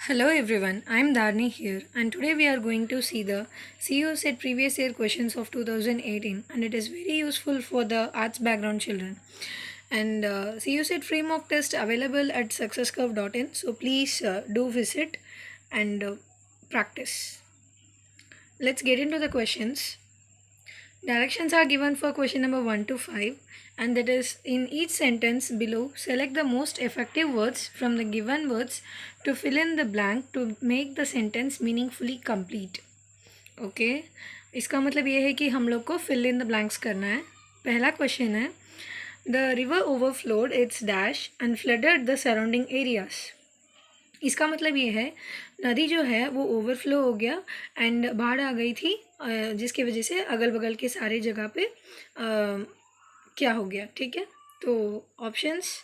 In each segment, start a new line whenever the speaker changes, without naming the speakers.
Hello everyone, I am Dharni here and today we are going to see the CU set previous year questions of 2018 and it is very useful for the arts background children. And CU set free mock test available at successcurve.in, so please do visit and practice. Let's get into the questions. Directions are given for question number 1 to 5, and that is in each sentence below, select the most effective words from the given words to fill in the blank to make the sentence meaningfully complete. Okay इसका मतलब ये है कि हम लोग को fill in the blanks करना है. पहला क्वेश्चन है the river overflowed its dash and flooded the surrounding areas. इसका मतलब ये है नदी जो है वो ओवरफ्लो हो गया एंड बाढ़ आ गई थी, जिसकी वजह से अगल बगल के सारे जगह पे क्या हो गया. ठीक है, तो ऑप्शंस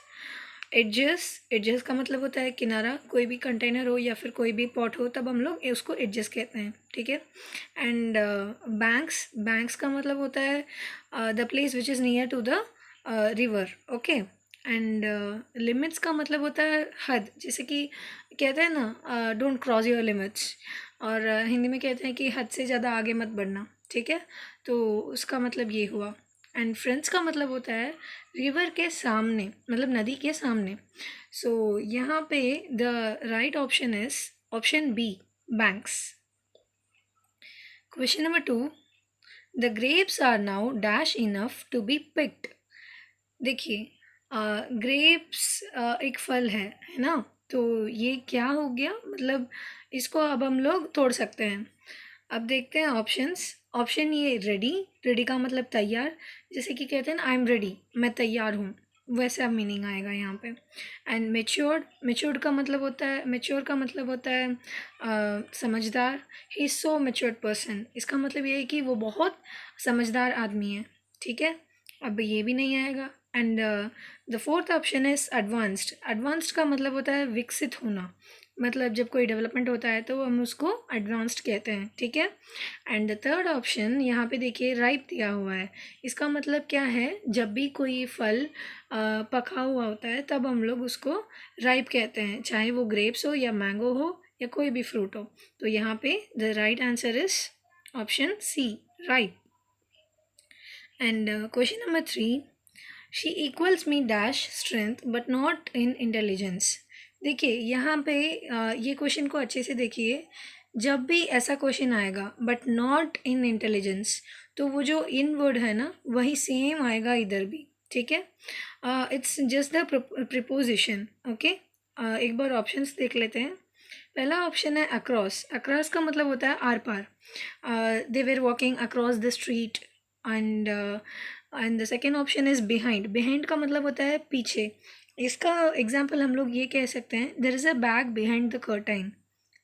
एडजस. एडजस का मतलब होता है किनारा. कोई भी कंटेनर हो या फिर कोई भी पॉट हो तब हम लोग उसको एडजस कहते हैं. ठीक है. And banks. बैंक्स का मतलब होता है the place which is near to the river. Okay. And limits का मतलब होता है हद. जैसे कि कहते हैं ना डोंट क्रॉस योर लिमिट्स, और हिंदी में कहते हैं कि हद से ज़्यादा आगे मत बढ़ना. ठीक है, तो उसका मतलब ये हुआ. एंड फ्रंट्स का मतलब होता है रिवर के सामने, मतलब नदी के सामने. सो यहाँ पे the right option is option B, banks. Question number 2, the grapes are now dash enough to be picked. देखिए ग्रेप्स एक फल है ना, तो ये क्या हो गया, मतलब इसको अब हम लोग तोड़ सकते हैं. अब देखते हैं ऑप्शंस. ऑप्शन ये रेडी. रेडी का मतलब तैयार. जैसे कि कहते हैं ना आई एम रेडी, मैं तैयार हूँ, वैसा मीनिंग आएगा यहाँ पे. And matured. मेच्योर्ड का मतलब होता है, मेच्योर का मतलब होता है समझदार. He is so matured person. इसका मतलब ये है कि वो बहुत समझदार आदमी है. ठीक है, अब ये भी नहीं आएगा. And the fourth option is advanced. Advanced का मतलब होता है विकसित होना. मतलब जब कोई डेवलपमेंट होता है तो हम उसको एडवांस्ड कहते हैं. ठीक है. एंड द थर्ड ऑप्शन यहाँ पे देखिए राइप दिया हुआ है. इसका मतलब क्या है, जब भी कोई फल पका हुआ होता है तब हम लोग उसको राइप कहते हैं, चाहे वो ग्रेप्स हो या मैंगो हो या कोई भी फ्रूट हो. तो यहाँ पे the right answer is option C, ripe. And question number 3, she equals me dash strength but not in intelligence. देखिए यहाँ पे ये क्वेश्चन को अच्छे से देखिए. जब भी ऐसा क्वेश्चन आएगा बट नॉट इन इंटेलिजेंस, तो वो जो इन वर्ड है ना वही सेम आएगा इधर भी. ठीक है, it's just the preposition. Okay, एक बार ऑप्शंस देख लेते हैं. पहला ऑप्शन है अक्रॉस. अक्रॉस का मतलब होता है आर पार. They were walking across the street. And and the second option is behind. Behind का मतलब होता है पीछे. इसका एग्जाम्पल हम लोग ये कह सकते हैं there is a bag behind the curtain.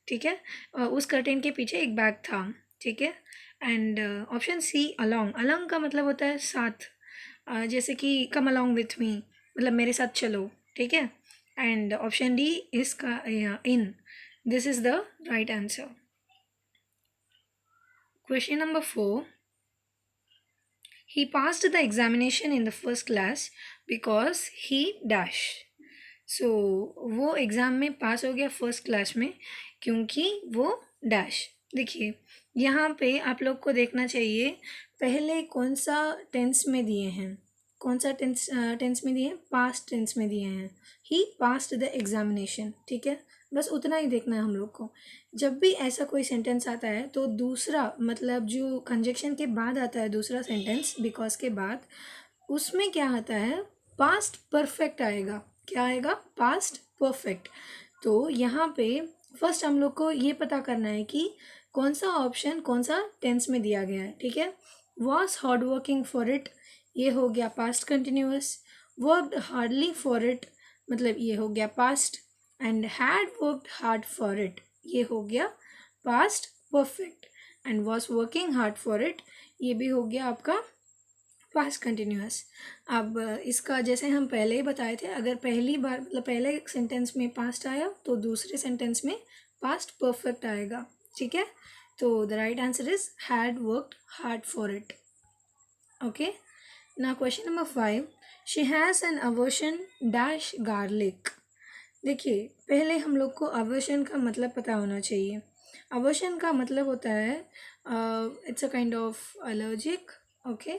ठीक है, उस कर्टेन के पीछे एक बैग था. ठीक है. And option C along. Along का मतलब होता है साथ. जैसे कि कम अलोंग विथ मी, मतलब मेरे साथ चलो. ठीक है. एंड ऑप्शन डी इसका in. This is the right answer. Question number 4, he passed the examination in the first class because he dash. सो वो एग्ज़ाम में पास हो गया फर्स्ट क्लास में क्योंकि वो डैश. देखिए यहाँ पे आप लोग को देखना चाहिए पहले कौन सा टेंस में दिए हैं. कौन सा टेंस में दिए हैं, पास्ट टेंस में दिए हैं. ही पास्ड द एग्जामिनेशन. ठीक है, बस उतना ही देखना है हम लोग को. जब भी ऐसा कोई सेंटेंस आता है तो दूसरा, मतलब जो कंजक्शन के बाद आता है दूसरा सेंटेंस बिकॉज के बाद, उसमें क्या आता है, पास्ट परफेक्ट आएगा. क्या आएगा, पास्ट परफेक्ट. तो यहाँ पे फर्स्ट हम लोग को ये पता करना है कि कौन सा ऑप्शन कौन सा टेंस में दिया गया है. ठीक है, was hard working for it, ये हो गया past continuous. Worked hardly for it, मतलब ये हो गया past. And had worked hard for it, ये हो गया past perfect. And was working hard for it, ये भी हो गया आपका पास्ट कंटिन्यूअस. अब इसका जैसे हम पहले ही बताए थे, अगर पहली बार मतलब पहले सेंटेंस में पास्ट आया तो दूसरे सेंटेंस में पास्ट परफेक्ट आएगा. ठीक है, तो the right answer is had worked hard for it. Okay, now question number 5, she has an aversion dash garlic. देखिए, पहले हम लोग को अवर्शन का मतलब पता होना चाहिए। अवर्शन का मतलब होता है it's a kind of allergic, okay,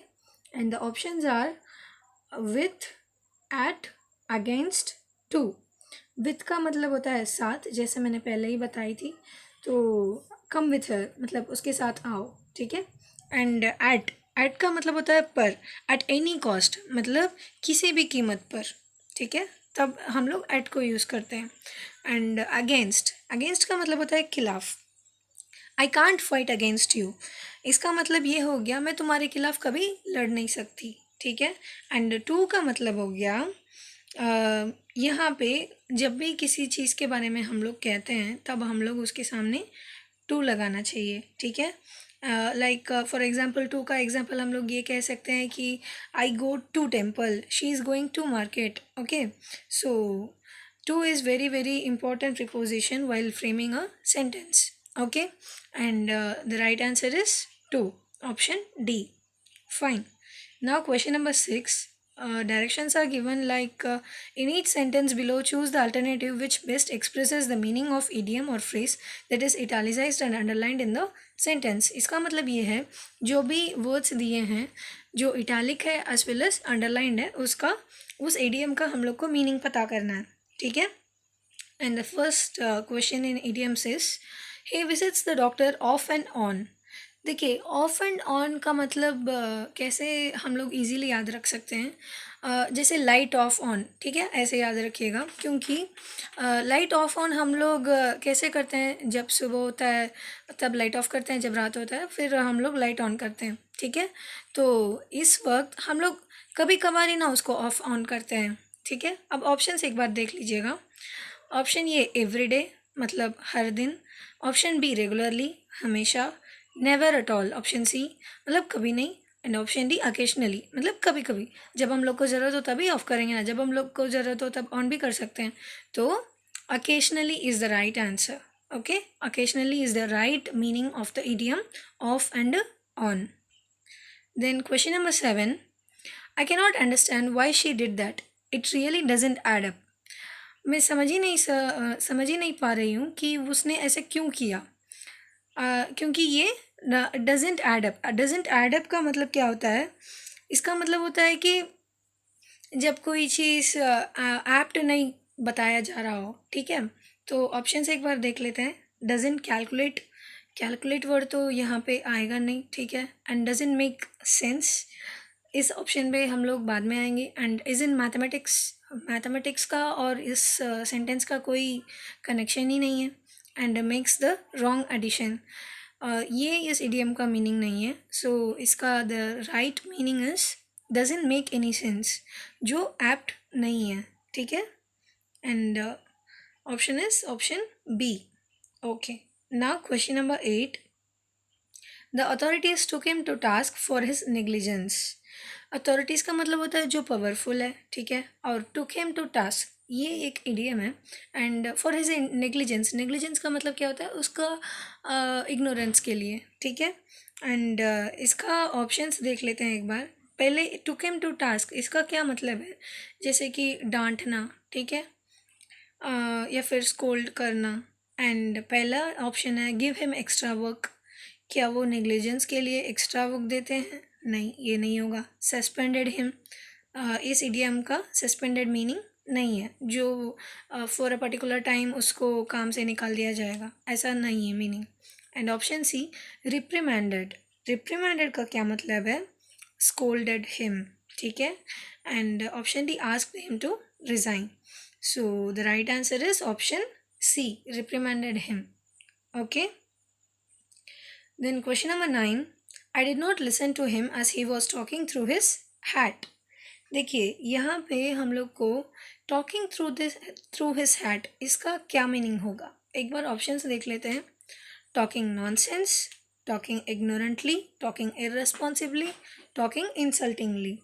and the options are with, at, against, to. With का मतलब होता है साथ, जैसे मैंने पहले ही बताई थी, तो कम विथ हर मतलब उसके साथ आओ, ठीक है। एंड एट का मतलब होता है पर, एट एनी कॉस्ट मतलब किसी भी कीमत पर, ठीक है, तब हम लोग एट को यूज़ करते हैं। एंड अगेंस्ट, अगेंस्ट का मतलब होता है खिलाफ। I can't fight against you, इसका मतलब ये हो गया मैं तुम्हारे खिलाफ कभी लड़ नहीं सकती, ठीक है। एंड टू का मतलब हो गया यहाँ पे जब भी किसी चीज़ के बारे में हम लोग कहते हैं तब हम लोग उसके सामने टू लगाना चाहिए, ठीक है। लाइक फॉर एग्जाम्पल टू का एग्जाम्पल हम लोग ये कह सकते हैं कि I go to temple, she is going to market, okay. So to is very very important preposition while framing a sentence, okay, and the right answer is 2, option D. Fine. Now question number 6. Directions are given like in each sentence below choose the alternative which best expresses the meaning of idiom or phrase that is italicized and underlined in the sentence. इसका मतलब ये है जो भी words दिए हैं जो italic है as well as underlined है उसका उस idiom का हम लोग को meaning पता करना है, ठीक है। And the first question in idioms is he visits the doctor off and on. देखिए ऑफ एंड ऑन का मतलब कैसे हम लोग इजीली याद रख सकते हैं, जैसे लाइट ऑफ ऑन, ठीक है, ऐसे याद रखिएगा क्योंकि लाइट ऑफ ऑन हम लोग कैसे करते हैं, जब सुबह होता है तब लाइट ऑफ करते हैं, जब रात होता है फिर हम लोग लाइट ऑन करते हैं, ठीक है। तो इस वक्त हम लोग कभी कभार ही ना उसको ऑफ ऑन करते हैं, ठीक है। अब ऑप्शन एक बार देख लीजिएगा। ऑप्शन ये एवरीडे मतलब हर दिन, ऑप्शन बी रेगुलरली हमेशा, never at all option C मतलब कभी नहीं, एंड ऑप्शन डी अकेशनली मतलब कभी कभी, जब हम लोग को ज़रूरत हो तभी ऑफ करेंगे ना, जब हम लोग को ज़रूरत हो तब ऑन भी कर सकते हैं। तो occasionally is the right answer, okay. Occasionally is the right meaning of the idiom off and on. Then question number 7, I cannot understand why she did that, it really doesn't add up. मैं समझ ही नहीं पा रही हूँ कि उसने ऐसे क्यों किया, क्योंकि ये doesn't add up, doesn't add up का मतलब क्या होता है, इसका मतलब होता है कि जब कोई चीज़ एप्ट नहीं बताया जा रहा हो, ठीक है। तो ऑप्शन से एक बार देख लेते हैं। डजेंट कैलकुलेट, कैलकुलेट वर्ड तो यहाँ पे आएगा नहीं, ठीक है। एंड डजेंट मेक सेंस, इस ऑप्शन पे हम लोग बाद में आएंगे। And is in mathematics, mathematics का और इस सेंटेंस का कोई कनेक्शन ही नहीं है। And makes the wrong addition, ये इस इडियम का मीनिंग नहीं है। सो इसका the right meaning is doesn't make any sense, जो एप्ट नहीं है, ठीक है। And option is option B, okay. Now question number 8, the authorities took him to task for his negligence. Authorities का मतलब होता है जो पावरफुल है, ठीक है, और टुक हिम टू टास्क ये एक इडियम है। And for his negligence, negligence का मतलब क्या होता है, उसका इग्नोरेंस के लिए, ठीक है। एंड इसका ऑप्शंस देख लेते हैं एक बार। पहले टुक हिम टू टास्क इसका क्या मतलब है, जैसे कि डांटना, ठीक है, या फिर स्कोल्ड करना। एंड पहला ऑप्शन है गिव हिम एक्स्ट्रा वर्क, क्या वो नेग्लिजेंस के लिए एक्स्ट्रा वर्क देते हैं, नहीं ये नहीं होगा। सस्पेंडेड हिम, इस इडियम का सस्पेंडेड मीनिंग नहीं है, जो फॉर अ पर्टिकुलर टाइम उसको काम से निकाल दिया जाएगा, ऐसा नहीं है meaning. And option C reprimanded, reprimanded का क्या मतलब है, स्कोल्डेड हिम, ठीक है। And option D asked him to resign. So the right answer is option C, reprimanded him. Okay. Then question number 9, I did not listen to him as he was talking through his hat. देखिए यहाँ पे हम लोग को talking through his hat इसका क्या meaning होगा, एक बार ऑप्शंस देख लेते हैं। Talking nonsense, talking ignorantly, talking irresponsibly, talking insultingly.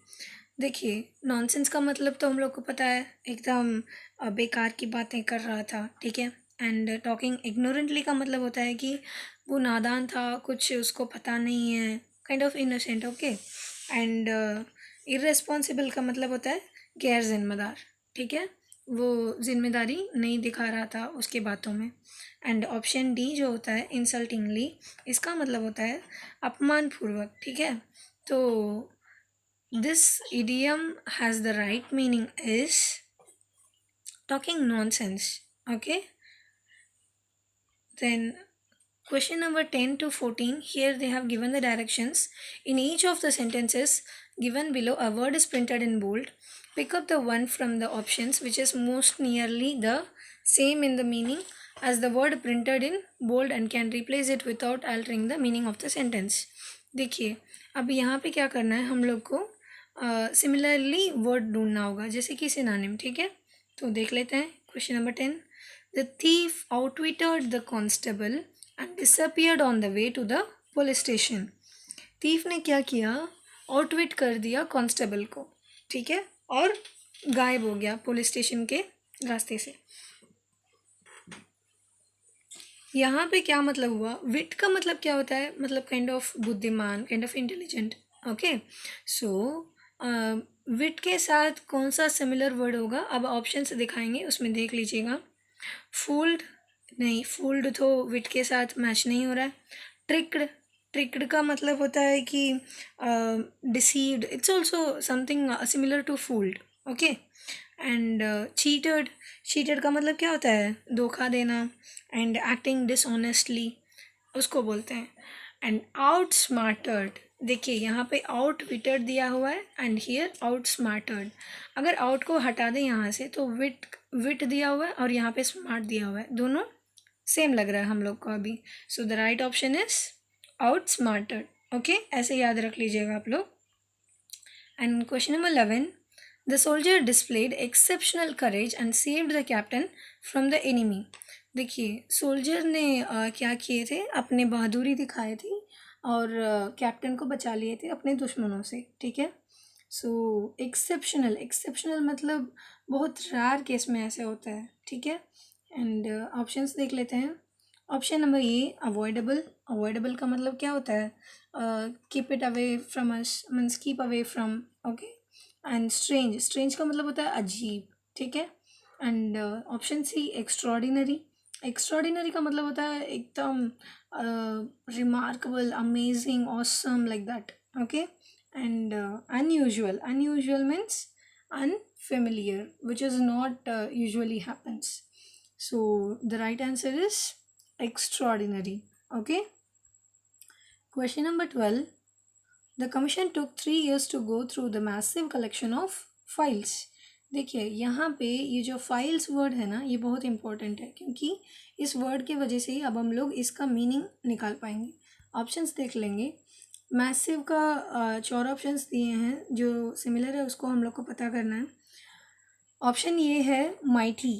देखिए नॉनसेंस का मतलब तो हम लोग को पता है, एकदम बेकार की बातें कर रहा था, ठीक है। एंड टॉकिंग इग्नोरेंटली का मतलब होता है कि वो नादान था, कुछ उसको पता नहीं है, kind of innocent, okay. And irresponsible का मतलब होता है गैर जिम्मेदार, ठीक है, वो जिम्मेदारी नहीं दिखा रहा था उसके बातों में। एंड ऑप्शन डी जो होता है इंसल्टिंगली, इसका मतलब होता है अपमानपूर्वक, ठीक है। तो this idiom has the right meaning is talking nonsense, okay. Then question number 10 to 14, here they have given the directions. In each of the sentences given below, a word is printed in bold. Pick up the one from the options which is most nearly the same in the meaning as the word printed in bold and can replace it without altering the meaning of the sentence. देखिए, अब यहाँ पे क्या करना है हम लोग को, सिमिलरली वर्ड ढूंढना होगा, जैसे कि सिनोनिम, ठीक है। तो देख लेते हैं question number 10। The thief outwitted the constable and disappeared on the way to the police station. thief ने क्या किया, आउटविट कर दिया कांस्टेबल को, ठीक है, और गायब हो गया पुलिस स्टेशन के रास्ते से। यहाँ पे क्या मतलब हुआ, विट का मतलब क्या होता है, मतलब काइंड ऑफ बुद्धिमान, काइंड ऑफ इंटेलिजेंट, ओके। सो विट के साथ कौन सा सिमिलर वर्ड होगा, अब ऑप्शन से दिखाएंगे, उसमें देख लीजिएगा। फूल्ड नहीं, फूल्ड तो विट के साथ मैच नहीं हो रहा है। ट्रिक्ड, ट्रिक्ड का मतलब होता है कि deceived, it's also something similar to fooled, okay. And cheated, cheated का मतलब क्या होता है, धोखा देना। एंड एक्टिंग डिसऑनेस्टली उसको बोलते हैं। एंड आउट स्मार्टर्ड, देखिए यहाँ पे आउट विटेड दिया हुआ है एंड हियर आउट स्मार्टर्ड। अगर आउट को हटा दें यहाँ से तो विट, विट दिया हुआ है और यहाँ पे स्मार्ट दिया हुआ है, दोनों सेम लग रहा है हम लोग को अभी। So the right option is outsmarted, okay, ऐसे याद रख लीजिएगा आप लोग। And question number 11, the soldier displayed exceptional courage and saved the captain from the enemy. देखिए सोल्जर ने क्या किए थे, अपने बहादुरी दिखाए थे और कैप्टन को बचा लिए थे अपने दुश्मनों से, ठीक है। सो एक्सेप्शनल, एक्सेप्शनल मतलब बहुत रेयर केस में ऐसे होता है, ठीक है। एंड ऑप्शंस देख लेते हैं। Option number A avoidable, avoidable का मतलब क्या होता है, keep it away from us, means keep away from, okay. And strange, strange का मतलब होता है अजीब, ठीक है। And option C extraordinary, extraordinary का मतलब होता है एकदम remarkable, amazing, awesome, like that, okay. And unusual, unusual means unfamiliar, which is not usually happens. So the right answer is extraordinary, okay. Question number 12, the commission took 3 years to go through the massive collection of files. देखिए यहाँ पे ये जो files word है ना, ये बहुत important है क्योंकि इस वर्ड की वजह से ही अब हम लोग इसका मीनिंग निकाल पाएंगे। ऑप्शंस देख लेंगे। मैसिव का 4 ऑप्शंस दिए हैं, जो सिमिलर है उसको हम लोग को पता करना है। ऑप्शन ए है माइटी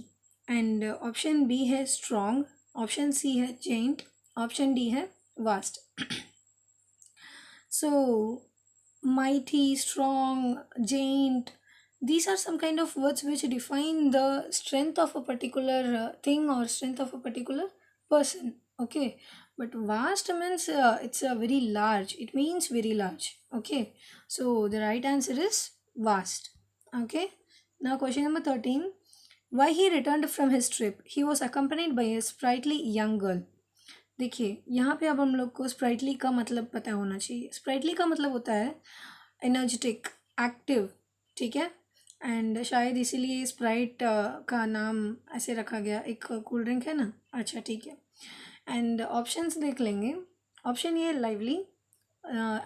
एंड ऑप्शन बी है स्ट्रॉन्ग, ऑप्शन सी है जेंट, ऑप्शन डी है vast. So mighty, strong, giant, these are some kind of words which define the strength of a particular thing or strength of a particular person, okay. But vast means it's a very large, it means very large, okay. So the right answer is vast, okay. Now question number 13, why he returned from his trip, he was accompanied by a sprightly young girl। देखिए यहाँ पे अब हम लोग को sprightly का मतलब पता होना चाहिए। स्प्राइटली का मतलब होता है एनर्जेटिक, एक्टिव, ठीक है। एंड शायद इसीलिए स्प्राइट का नाम ऐसे रखा गया, एक कूल ड्रिंक है ना, अच्छा ठीक है। एंड ऑप्शंस देख लेंगे। Option A lively,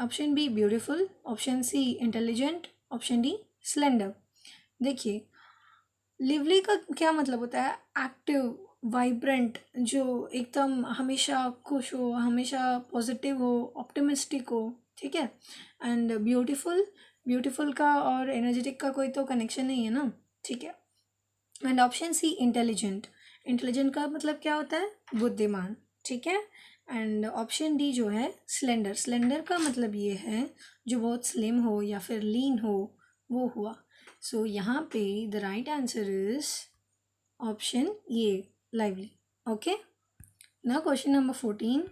option B beautiful, option C intelligent, option D slender. देखिए लिवली का क्या मतलब होता है, एक्टिव, वाइब्रेंट, जो एकदम हमेशा खुश हो, हमेशा पॉजिटिव हो, ऑप्टिमिस्टिक हो, ठीक है। एंड ब्यूटीफुल, ब्यूटीफुल का और एनर्जेटिक का कोई तो कनेक्शन नहीं है ना, ठीक है। And option C intelligent, intelligent का मतलब क्या होता है, बुद्धिमान, ठीक है। एंड ऑप्शन डी जो है स्लेंडर, स्लेंडर का मतलब ये है जो बहुत स्लिम हो या फिर लीन हो, वो हुआ। सो यहाँ पे the right answer is option A lively, okay. Now question number 14,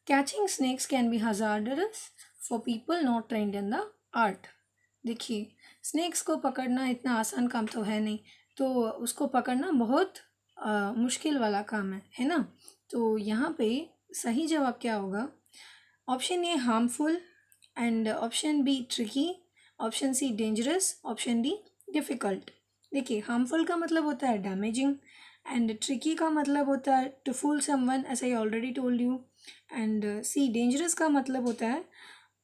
catching snakes can be hazardous for people not trained in the art। देखिए स्नेक्स को पकड़ना इतना आसान काम तो है नहीं, तो उसको पकड़ना बहुत मुश्किल वाला काम है ना। तो यहाँ पे सही जवाब क्या होगा? Option A harmful, and option B tricky, option C dangerous, option D difficult. देखिए, हार्मफुल का मतलब होता है डैमेजिंग, एंड ट्रिकी का मतलब होता है to fool someone, as I already told you, and C dangerous का मतलब होता है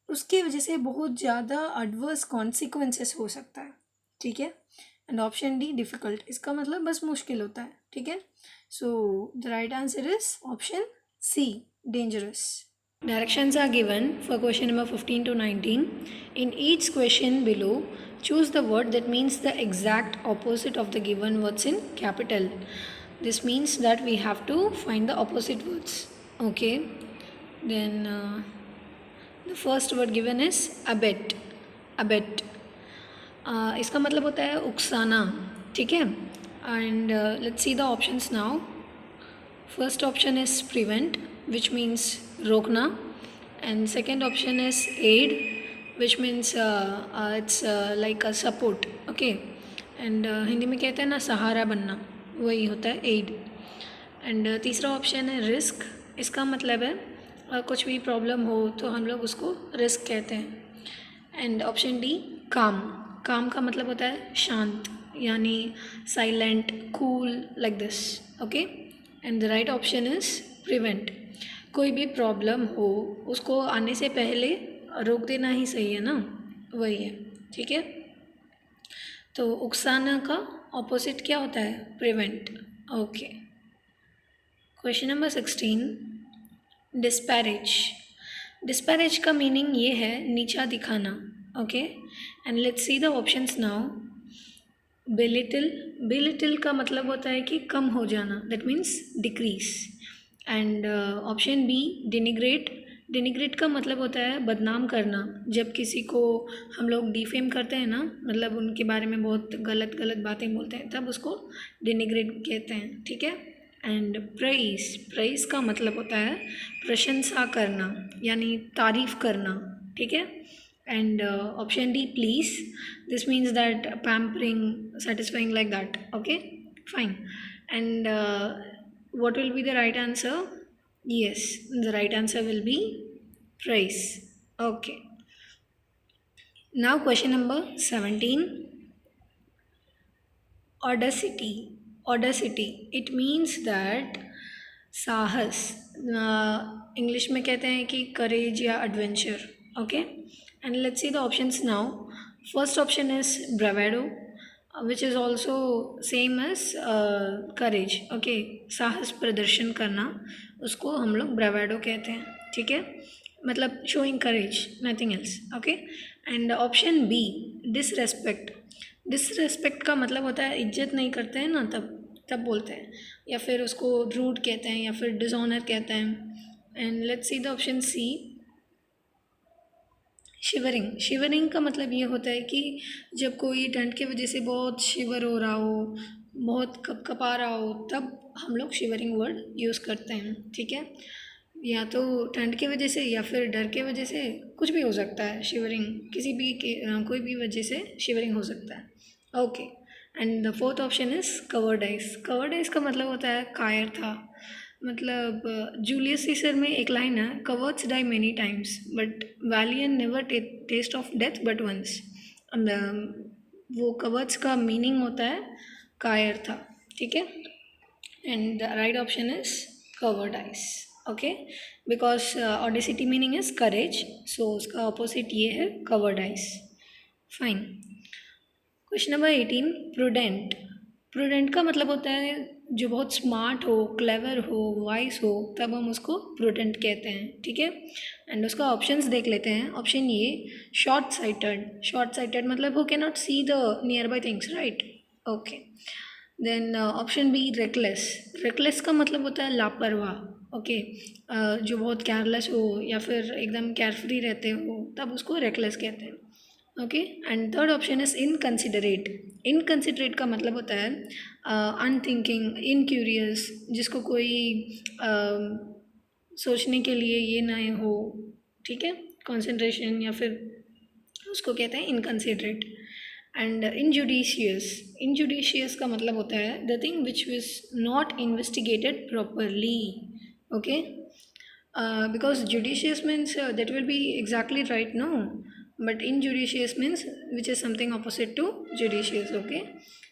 उसकी वजह से बहुत ज़्यादा एडवर्स कॉन्सिक्वेंसेस हो सकता है, ठीक है। एंड ऑप्शन डी डिफ़िकल्ट, इसका मतलब बस मुश्किल होता है, ठीक है। So the right answer is option C, dangerous. Directions are given for question number 15 to 19. In each question below, choose the word that means the exact opposite of the given words in capital. This means that we have to find the opposite words. Okay. Then the first word given is abet. Abet. इसका मतलब होता है उकसाना, ठीक है। And let's see the options now. First option is prevent, which means रोकना, and second option is aid, which means it's like a support, okay, and Hindi में कहते हैं ना सहारा बनना, वही होता है aid। एंड तीसरा ऑप्शन है रिस्क, इसका मतलब है कुछ भी प्रॉब्लम हो तो हम लोग उसको रिस्क कहते हैं। एंड ऑप्शन डी काम, काम का मतलब होता है शांत, यानी silent, cool, like this, okay. And the right option is prevent, कोई भी प्रॉब्लम हो उसको आने से पहले रोक देना ही सही है ना, वही है, ठीक है। तो उकसाना का ऑपोजिट क्या होता है? Prevent, okay. Question number 16, disparage. Disparage का मीनिंग ये है नीचा दिखाना, okay. And let's see the options now. Belittle, belittle का मतलब होता है कि कम हो जाना, that means decrease. And option B denigrate, denigrate का मतलब होता है बदनाम करना, जब किसी को हम लोग डिफेम करते हैं ना, मतलब उनके बारे में बहुत गलत गलत बातें बोलते हैं, तब उसको डिनिग्रेट कहते हैं, ठीक है। एंड प्रेइज, प्रेइज का मतलब होता है प्रशंसा करना, यानी तारीफ करना, ठीक है। And option D please, this means that pampering, satisfying, like that, okay, fine. And what will be the right answer? Yes, the right answer will be praise, okay. Now question number 17, audacity। audacity, it means that साहस, English में कहते हैं कि courage या adventure, okay. And let's see the options now. First option is bravado, which is also same as courage, okay. साहस प्रदर्शन करना, उसको हम लोग ब्रावेडो कहते हैं, ठीक है, मतलब showing courage, nothing else, okay. And option B disrespect, disrespect का मतलब होता है इज्जत नहीं करते हैं ना, तब तब बोलते हैं, या फिर उसको रूड कहते हैं, या फिर डिसऑनर कहते हैं। And let's see the option C, shivering. Shivering का मतलब ये होता है कि जब कोई ठंड की वजह से बहुत शिवर हो रहा हो, बहुत कपकपा रहा हो, तब हम लोग शिवरिंग वर्ड यूज़ करते हैं, ठीक है। या तो ठंड की वजह से या फिर डर के वजह से, कुछ भी हो सकता है, शिवरिंग किसी भी कोई भी वजह से शिवरिंग हो सकता है, okay. And the fourth option is covered eyes. Covered eyes का मतलब होता है कायर था, मतलब जूलियस सीसर में एक लाइन है, cowards die many times but valiant never taste of death but once. वो कवर्ड्स का मीनिंग होता है कायर था, ठीक है। And the right option is cowardice, okay, because audacity meaning is courage, so उसका ऑपोजिट ये है cowardice, fine. Question number 18, prudent. Prudent का मतलब होता है जो बहुत स्मार्ट हो, क्लेवर हो, वाइस हो, तब हम उसको प्रूडेंट कहते हैं, ठीक है। एंड उसका ऑप्शंस देख लेते हैं। Option A short sighted, short sighted मतलब who can not see the nearby things, right, okay. Then option B reckless, reckless का मतलब होता है लापरवाह, ओके, जो बहुत केयरलेस हो या फिर एकदम केयरफ्री रहते हो, तब उसको रेकलेस कहते हैं, okay. And third option is inconsiderate. Inconsiderate का मतलब होता है अनथिंकिंग, इनक्यूरियस, जिसको कोई सोचने के लिए ये ना हो, ठीक है, कंसंट्रेशन, या फिर उसको कहते हैं इनकन्सिडरेट। एंड इनजुडिशियस का मतलब होता है the thing which was not investigated properly. Okay, because judicious means that will be exactly right, no, but injudicious means which is something opposite to judicious. Okay,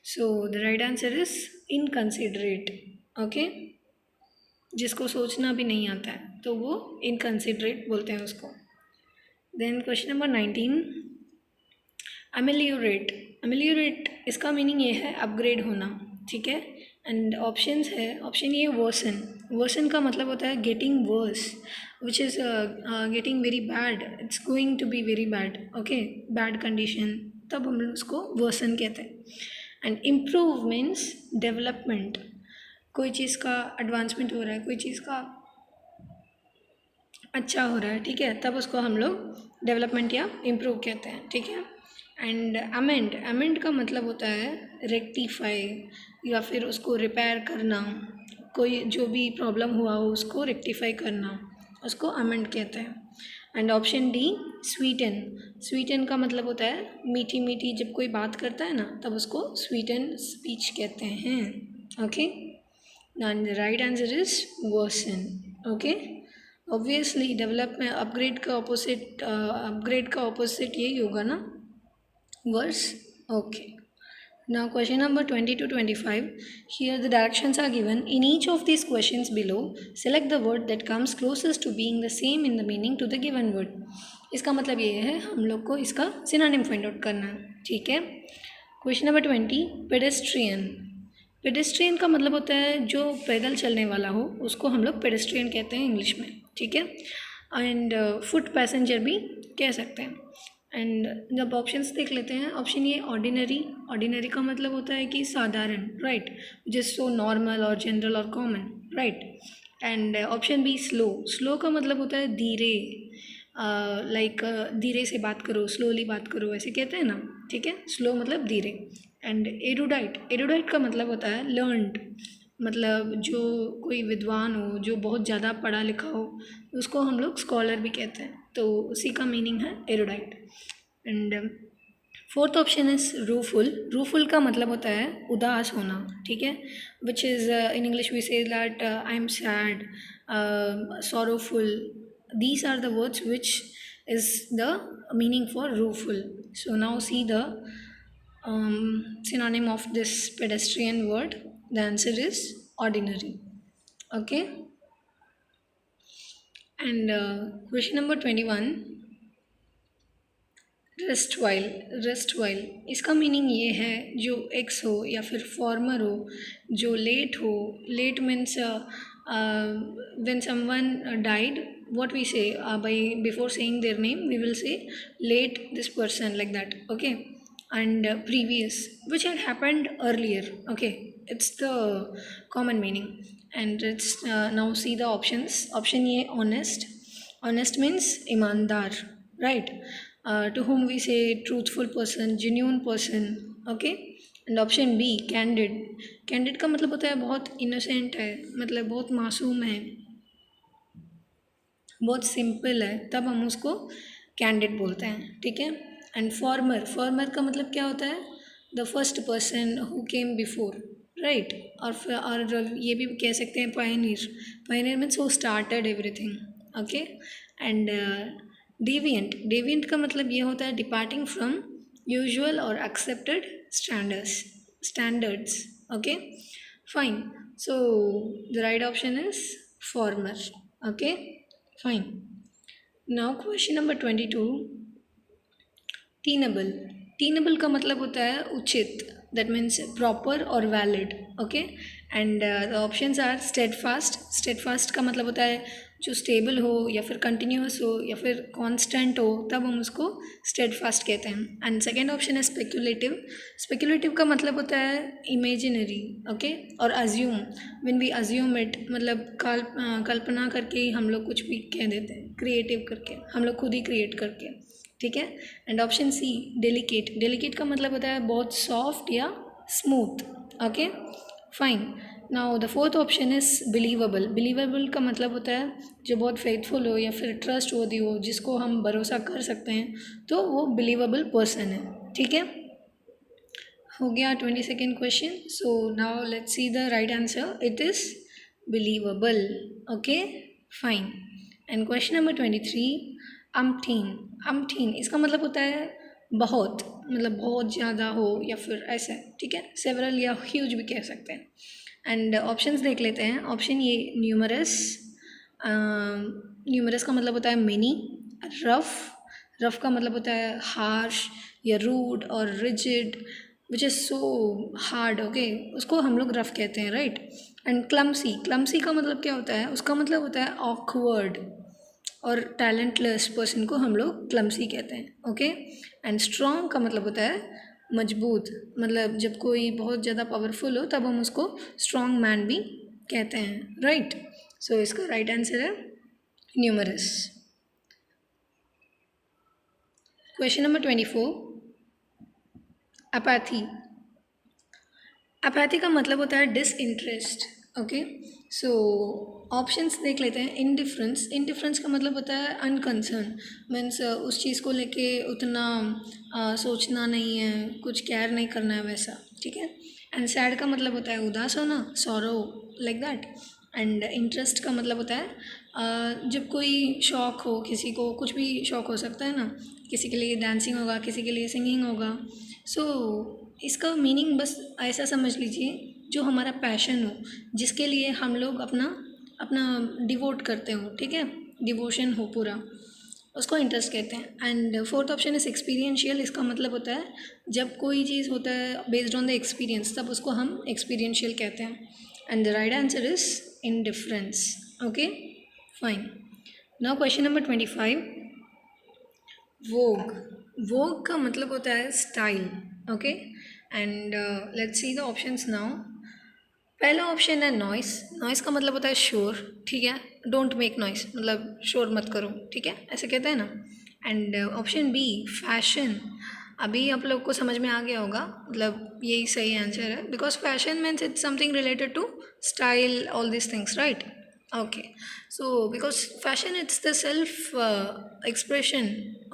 so the right answer is inconsiderate. Okay, जिसको सोचना भी नहीं आता है तो वो inconsiderate बोलते हैं उसको. Then question number 19, ameliorate. Ameliorate इसका मीनिंग ये है अपग्रेड होना. ठीक है, एंड ऑप्शंस है. ऑप्शन ये वर्सन. वर्सन का मतलब होता है getting worse, which is getting very bad, it's going to be very bad. Okay, bad condition, तब हम लोग उसको वर्सन कहते हैं. And improve means development. कोई चीज़ का एडवांसमेंट हो रहा है, कोई चीज़ का अच्छा हो रहा है, ठीक है, तब उसको हम लोग डेवलपमेंट या इम्प्रूव कहते हैं. ठीक है. And amend. अमेंड का मतलब होता है रेक्टिफाई या फिर उसको रिपेयर करना. कोई जो भी प्रॉब्लम हुआ हो उसको रेक्टिफाई करना, उसको अमेंड कहते हैं. एंड ऑप्शन डी, स्वीटन. स्वीटन का मतलब होता है मीठी मीठी, जब कोई बात करता है ना तब उसको स्वीटन स्पीच कहते हैं. Okay, and right answer is worsen. Okay, obviously development upgrade का ऑपोजिट यही होगा ना, worse. Okay, now question number 20 to 25. Here the directions are given. In each of these questions below, select the word that comes closest to being the same in the meaning to the given word. इसका मतलब ये है हम लोग को इसका synonym find out करना है. ठीक है. Question number 20, pedestrian. पेडेस्ट्रियन का मतलब होता है जो पैदल चलने वाला हो, उसको हम लोग पेडेस्ट्रियन कहते हैं इंग्लिश में. ठीक है. एंड फुट पैसेंजर भी कह सकते हैं. एंड जब ऑप्शंस देख लेते हैं, ऑप्शन ये ऑर्डिनरी. ऑर्डिनरी का मतलब होता है कि साधारण, राइट, जस्ट सो नॉर्मल और जनरल और common, right. And option be slow. Slow का मतलब होता है धीरे, लाइक धीरे से बात करो, स्लोली बात करो, ऐसे कहते हैं ना. ठीक है, स्लो मतलब धीरे. And erudite. एरुडाइट का मतलब होता है लर्नड, मतलब जो कोई विद्वान हो, जो बहुत ज़्यादा पढ़ा लिखा हो, उसको हम लोग स्कॉलर भी कहते हैं. तो उसी का मीनिंग है erudite. And fourth option is rueful. Rueful का मतलब होता है उदास होना. ठीक है, which is in English we say that I am sad, sorrowful. These are the words which is the meaning for rueful. So now see the synonym of this pedestrian word. The answer is ordinary. Okay. And question number 21, rest while. Rest while इसका meaning ये है जो x हो या फिर farmer हो, जो late हो. Late means when someone died, what we say by before saying their name we will say late this person, like that. Okay. And previous, which had happened earlier. Okay, it's the common meaning. And it's now see the options. Option A, honest. Honest means ईमानदार, right. To whom we say truthful person, genuine person. Okay. And option B, candid. Candid का मतलब होता है बहुत innocent है, मतलब बहुत मासूम है, बहुत सिंपल है, तब हम उसको कैंडिड बोलते हैं. ठीक है. And farmer. फॉर्मर का मतलब क्या होता है, the first person who came before, right. और ये भी कह सकते हैं Pioneer. Pioneer means who started everything. Okay. And deviant. Deviant का मतलब ये होता है डिपार्टिंग फ्रॉम यूजुअल और accepted standards. Okay, fine. So the right option is former. Okay, fine. Now question number 22, tenable. tenable का मतलब होता है उचित, that means proper or valid. Okay. And the options are steadfast. steadfast का मतलब होता है जो स्टेबल हो या फिर कंटिन्यूस हो या फिर कांस्टेंट हो, तब हम उसको स्टेडफास्ट कहते हैं. एंड सेकेंड ऑप्शन है स्पेक्यूलेटिव. स्पेक्यूलेटिव का मतलब होता है इमेजिनरी. ओके. और assume, when we assume it, मतलब कल्पना करके ही हम लोग कुछ भी कह देते हैं, क्रिएटिव करके, हम लोग खुद ही क्रिएट करके. ठीक है. And option C, delicate. Delicate का मतलब होता है बहुत सॉफ्ट या smooth. Okay, fine. Now the fourth option is believable. Believable का मतलब होता है जो बहुत फेथफुल हो या फिर ट्रस्ट वर्दी हो, जिसको हम भरोसा कर सकते हैं, तो वो बिलीवेबल पर्सन है. ठीक है. हो गया 22nd question. So now let's see the right answer. It is believable. Okay, fine. And question number 23. अम्टीन. अम्टीन इसका मतलब होता है बहुत, मतलब बहुत ज़्यादा हो या फिर ऐसे, ठीक है. सेवरल या ह्यूज भी कह सकते हैं. एंड ऑप्शंस देख लेते हैं. ऑप्शन ये न्यूमरस. न्यूमरस का मतलब होता है मेनी. रफ. रफ का मतलब होता है हार्श या रूड और rigid which is so hard. Okay, उसको हम लोग रफ कहते हैं, राइट. And clumsy. क्लमसी का मतलब क्या होता है? उसका मतलब होता है ऑकवर्ड और टैलेंटलेस पर्सन को हम लोग क्लमसी कहते हैं. ओके. एंड स्ट्रॉन्ग का मतलब होता है मजबूत. मतलब जब कोई बहुत ज़्यादा पावरफुल हो तब हम उसको स्ट्रॉन्ग मैन भी कहते हैं, राइट. सो इसका राइट आंसर है numerous. Question number 24. Apathy. Apathy का मतलब होता है डिसइंटरेस्ट. ओके, सो ऑप्शंस देख लेते हैं. इनडिफरेंस. इनडिफरेंस का मतलब होता है अनकंसर्न. मीन्स उस चीज़ को लेके उतना सोचना नहीं है, कुछ केयर नहीं करना है वैसा, ठीक है. एंड सैड का मतलब होता है उदास होना, sorrow, like that. And interest का मतलब होता है जब कोई शौक हो, किसी को कुछ भी शौक हो सकता है ना. किसी के लिए डांसिंग होगा, किसी के लिए सिंगिंग होगा. सो इसका मीनिंग बस ऐसा समझ लीजिए जो हमारा पैशन हो, जिसके लिए हम लोग अपना अपना डिवोट करते हो, ठीक है, डिवोशन हो पूरा, उसको इंटरेस्ट कहते हैं. And fourth option is experiential. इसका मतलब होता है जब कोई चीज़ होता है बेस्ड ऑन द एक्सपीरियंस, तब उसको हम एक्सपीरियंशियल कहते हैं. And the right answer is indifference. Okay, fine. Now question number 25. वोग. वोग का मतलब होता है style. Okay, and let's see the options now. पहला ऑप्शन है नॉइस. नॉइस का मतलब होता है शोर, ठीक है. डोंट मेक नॉइस, मतलब शोर मत करो, ठीक है, ऐसे कहते हैं ना. And option B fashion. अभी आप लोग को समझ में आ गया होगा, मतलब यही सही आंसर है, because fashion means it's something related to style, all this things, right. Okay, so because fashion it's the self expression.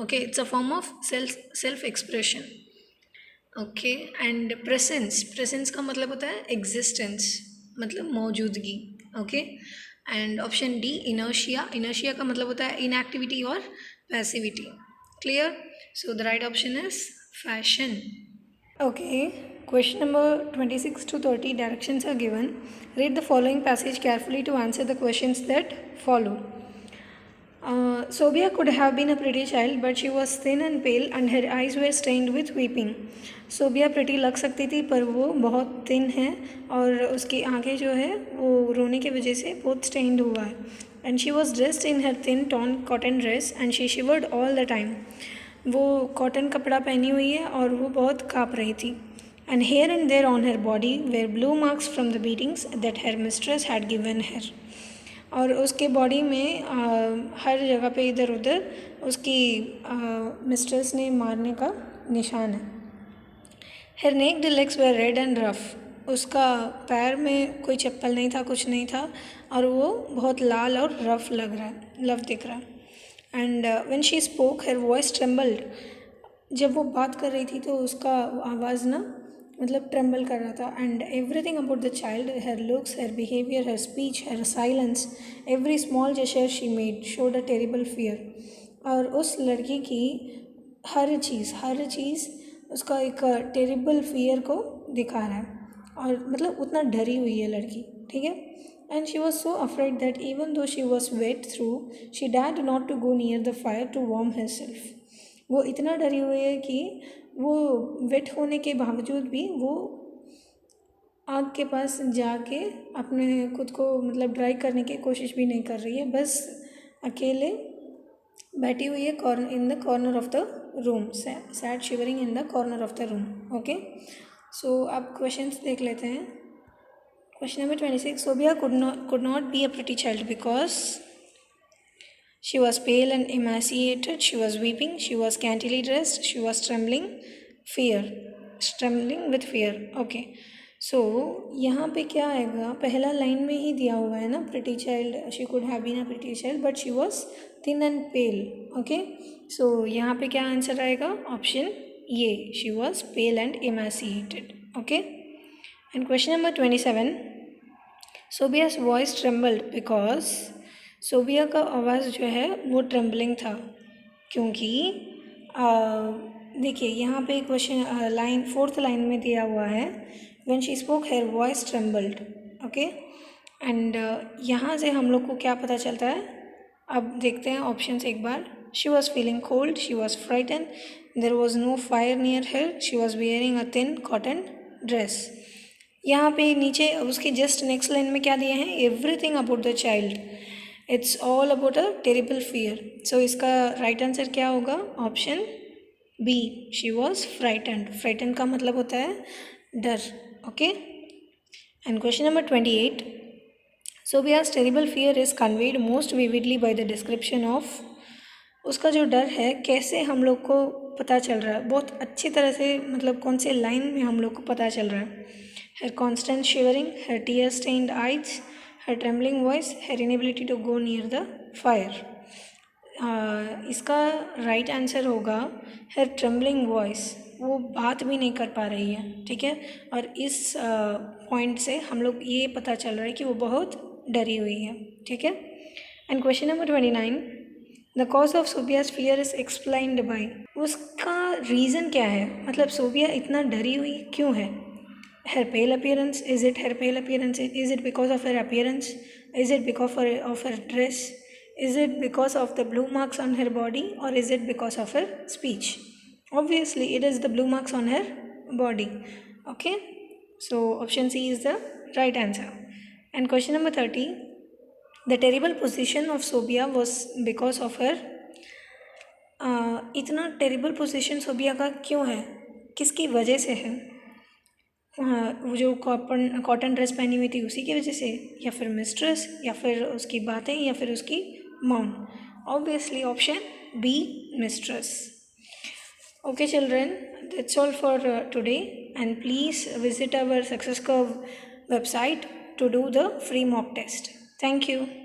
Okay, it's a form of self expression. Okay, and presence का मतलब होता है existence, मतलब मौजूदगी. Okay, and option D inertia. Inertia का मतलब होता है inactivity और passivity. Clear? So the right option is fashion. Okay, question number 26 to 30 directions are given. Read the following passage carefully to answer the questions that follow. Sobia could have been a pretty child, but she was thin and pale and her eyes were stained with weeping. Sobia pretty लग सकती थी पर वो बहुत thin है और उसकी आंखें जो है वो रोने की वजह से बहुत स्टेन्ड हुआ है. And she was dressed in her thin torn cotton dress and she shivered all the time. वो कॉटन कपड़ा पहनी हुई है और वो बहुत काँप रही थी. And here and there on her body were blue marks from the beatings that her mistress had given her. और उसके बॉडी में हर जगह पे इधर उधर उसकी मिस्ट्रेस ने मारने का निशान है. Her naked legs were red and rough. उसका पैर में कोई चप्पल नहीं था, कुछ नहीं था और वो बहुत लाल और रफ लग रहा है, लव दिख रहा है. And when she spoke her voice trembled. जब वो बात कर रही थी तो उसका आवाज़ ना मतलब ट्रेम्बल कर रहा था. And everything about the child, her looks, her behaviour, her speech, her silence, every small gesture she made showed a terrible fear. और उस लड़की की हर चीज़ उसका एक टेरिबल फियर को दिखा रहा है. और मतलब उतना डरी हुई है लड़की, ठीक है. And she was so afraid that even though she was wet through she डैड not to go near the fire to warm herself. वो इतना डरी हुई है कि वो वेट होने के बावजूद भी वो आग के पास जाके अपने खुद को मतलब ड्राई करने की कोशिश भी नहीं कर रही है, बस अकेले बैठी हुई है in the corner of the room, sad shivering in the corner of the room. Okay, so अब क्वेश्चंस देख लेते हैं. Question number 26. Sobia could not be a pretty child because she was pale and emaciated, she was weeping, she was scantily dressed, she was trembling with fear. Okay, सो यहाँ पे क्या आएगा, पहला line में ही दिया हुआ है ना, pretty child, she could have been a pretty child but she was thin and pale. Okay, so यहाँ पे क्या आंसर आएगा, ऑप्शन ये she was pale and emaciated. Okay. And question number 27. Sobia's voice trembled because Sobia का आवाज़ जो है वो ट्रेम्बलिंग था क्योंकि देखिए यहाँ पे क्वेश्चन लाइन 4th लाइन में दिया हुआ है when she spoke her voice trembled. Okay. And यहाँ से हम लोग को क्या पता चलता है, अब देखते हैं ऑप्शंस एक बार. She was feeling cold, she was frighten, there was no fire near her, she was wearing a thin cotton dress. यहाँ पे नीचे उसके जस्ट नेक्स्ट लाइन में क्या दिए हैं, everything about the child, it's all about a terrible fear. So इसका right answer क्या होगा, option B, she was frightened. Frighten का मतलब होता है डर. Okay. And question number 28. Sobia's terrible fear is conveyed most vividly by the description of. उसका जो डर है कैसे हम लोग को पता चल रहा है, बहुत अच्छी तरह से, मतलब कौन से लाइन में हम लोग को पता चल रहा है. her constant shivering, her tear-stained eyes, her trembling voice, her inability to go near the fire. इसका राइट आंसर होगा her trembling voice. वो बात भी नहीं कर पा रही है. ठीक है. और इस पॉइंट से हम लोग ये पता चल रहा है कि वो बहुत डरी हुई है. ठीक है. And question number 29. The cause of Sobia's fear is explained by. उसका रीज़न क्या है, मतलब सोबिया इतना डरी हुई क्यों है. Her pale appearance, is it her pale appearance, is it because of her appearance, is it because of her dress, is it because of the blue marks on her body, or is it because of her speech. Obviously it is the blue marks on her body. Okay, so option C is the right answer. And question number 30. The terrible position of Sobia was because of her. इतना terrible position Sobia का क्यों है, किसकी वजह से है. वो जो कॉटन ड्रेस पहनी हुई थी उसी की वजह से, या फिर मिस्ट्रेस, या फिर उसकी बातें, या फिर उसकी mom. Obviously option B, mistress. Okay children, that's all for today and please visit our success curve website to do the free mock test. Thank you.